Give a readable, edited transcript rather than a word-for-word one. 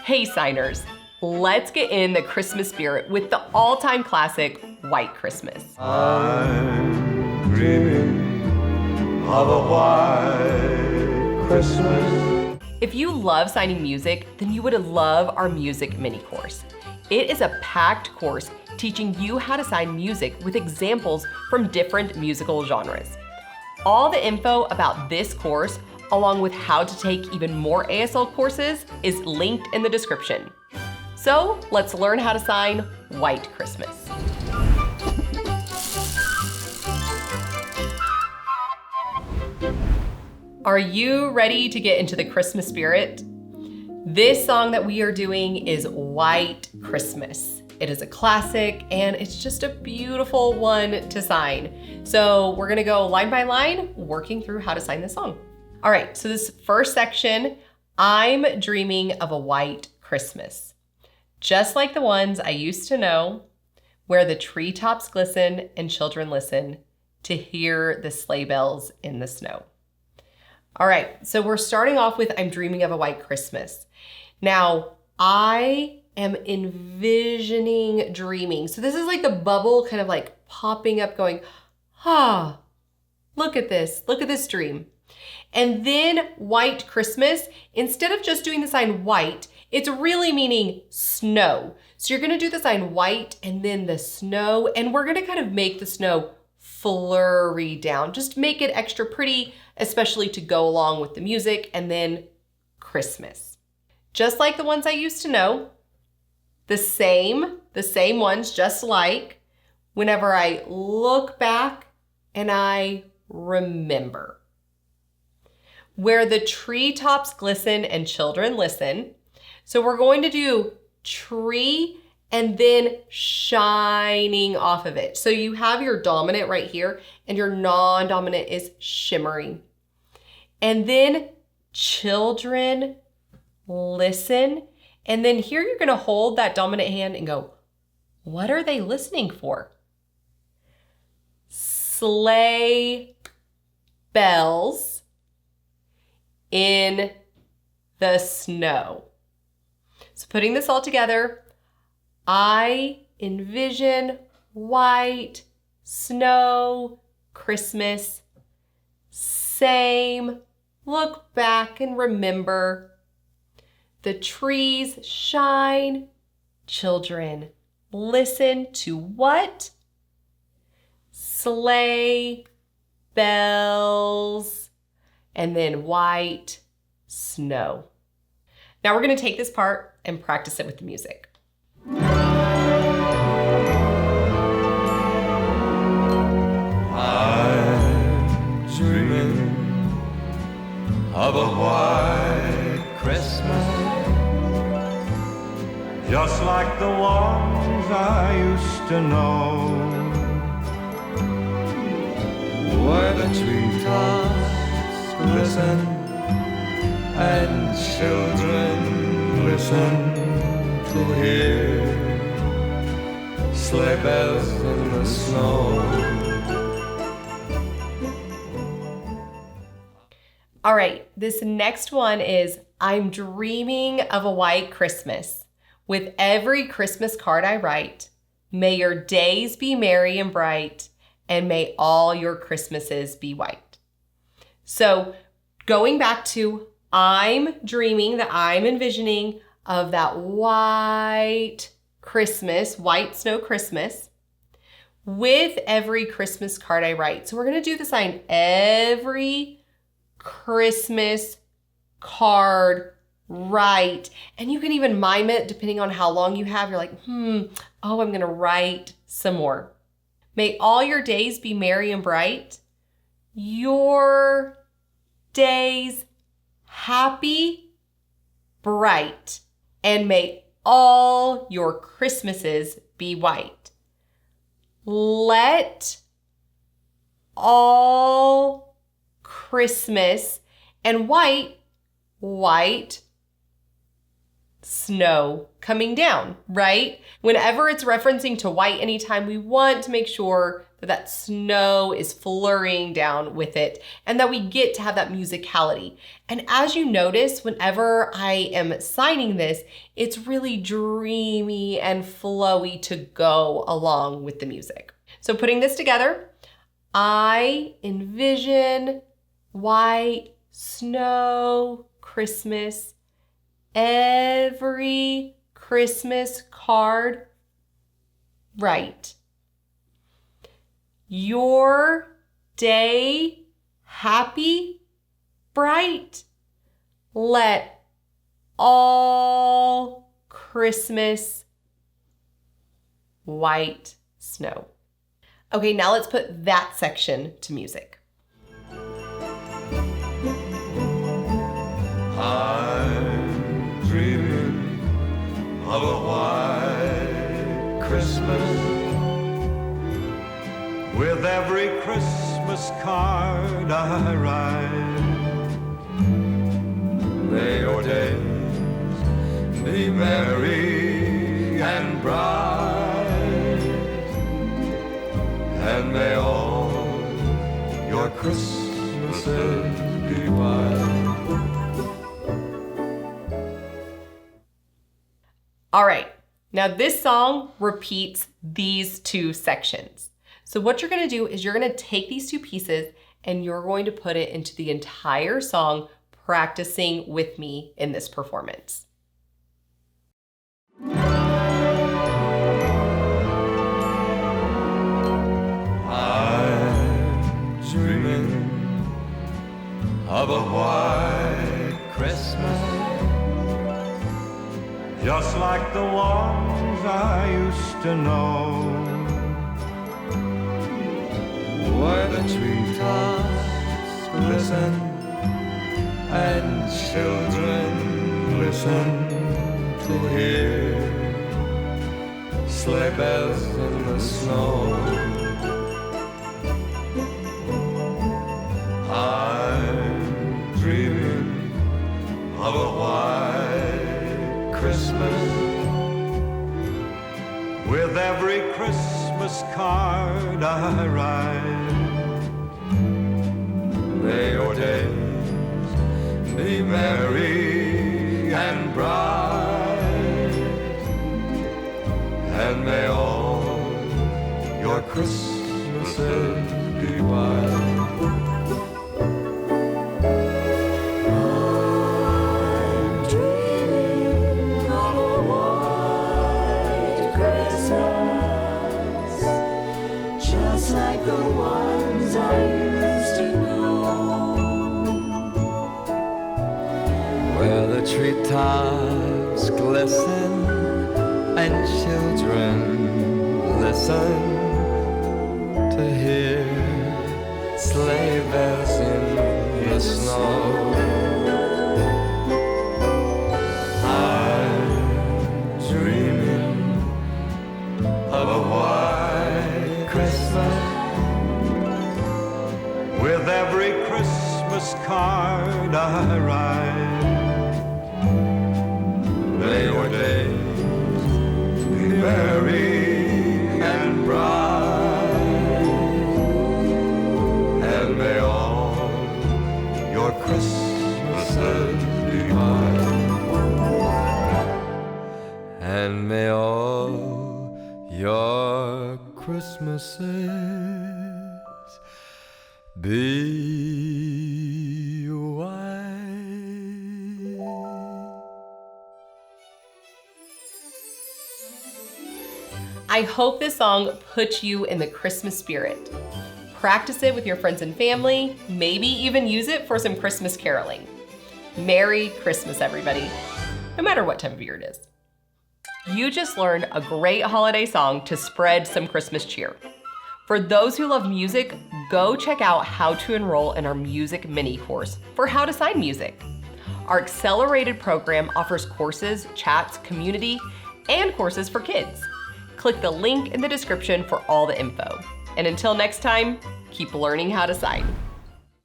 Hey signers, let's get in the Christmas spirit with the all-time classic, White Christmas. I'm dreaming of a white Christmas. If you love signing music, then you would love our music mini course. It is a packed course teaching you how to sign music with examples from different musical genres. All the info about this course, along with how to take even more ASL courses, is linked in the description. So let's learn how to sign White Christmas. Are you ready to get into the Christmas spirit? This song that we are doing is White Christmas. It is a classic and it's just a beautiful one to sign. So we're gonna go line by line, working through how to sign this song. All right, so this first section, I'm dreaming of a white Christmas. Just like the ones I used to know, where the treetops glisten and children listen to hear the sleigh bells in the snow. All right, so we're starting off with I'm dreaming of a white Christmas. Now, I am envisioning dreaming. So this is like the bubble kind of like popping up going, look at this dream. And then White Christmas, instead of just doing the sign white, it's really meaning snow. So you're gonna do the sign white and then the snow, and we're gonna kind of make the snow flurry down. Just make it extra pretty, especially to go along with the music, and then Christmas. Just like the ones I used to know, the same ones, just like whenever I look back and I remember. Where the treetops glisten and children listen. So we're going to do tree and then shining off of it. So you have your dominant right here and your non-dominant is shimmering. And then children listen. And then here you're gonna hold that dominant hand and go, what are they listening for? Sleigh bells in the snow. So putting this all together, I envision white, snow, Christmas, same, look back and remember. The trees shine, children listen to what? Sleigh bells, and then white snow. Now we're gonna take this part and practice it with the music. I'm dreaming of a white Christmas, just like the ones I used to know, where the treetops glisten and children listen to hear sleigh bells in the snow. All right, this next one is I'm dreaming of a white Christmas. With every Christmas card I write, may your days be merry and bright, and may all your Christmases be white. So going back to I'm dreaming, that I'm envisioning of that white Christmas, white snow Christmas, with every Christmas card I write. So we're gonna do the sign every Christmas card write. And you can even mime it depending on how long you have. You're like, I'm gonna write some more. May all your days be merry and bright. Your days happy, bright, and may all your Christmases be white. Let all Christmas and white snow coming down, right? Whenever it's referencing to white anytime, we want to make sure that snow is flurrying down with it and that we get to have that musicality. And as you notice, whenever I am signing this, it's really dreamy and flowy to go along with the music. So putting this together, I envision white snow Christmas, every Christmas card right. Your day happy, bright. Let all Christmas white snow. Okay, now let's put that section to music. I'm dreaming of a white Christmas, with every Christmas card I write. May your days be merry and bright, and may all your Christmases be white. All right, now this song repeats these two sections. So what you're gonna do is you're gonna take these two pieces and you're going to put it into the entire song, practicing with me in this performance. I'm dreaming of a white Christmas, just like the ones I used to know, where the treetops glisten and children listen to hear sleigh bells in the snow. I'm dreaming of a white Christmas, with every Christmas card I write. May your days be merry and bright, and may all your Christmases be white. Like the ones I used to know, where the treetops glisten and children listen to hear sleigh bells in the snow. I'm dreaming of a white Christmas, with every Christmas card I write. May your days be merry and bright, and may all your Christmases be white, and may all your Christmases be white. I hope this song puts you in the Christmas spirit. Practice it with your friends and family, maybe even use it for some Christmas caroling. Merry Christmas, everybody, no matter what time of year it is. You just learned a great holiday song to spread some Christmas cheer. For those who love music, go check out how to enroll in our music mini course for how to sign music. Our accelerated program offers courses, chats, community, and courses for kids. Click the link in the description for all the info. And until next time, keep learning how to sign.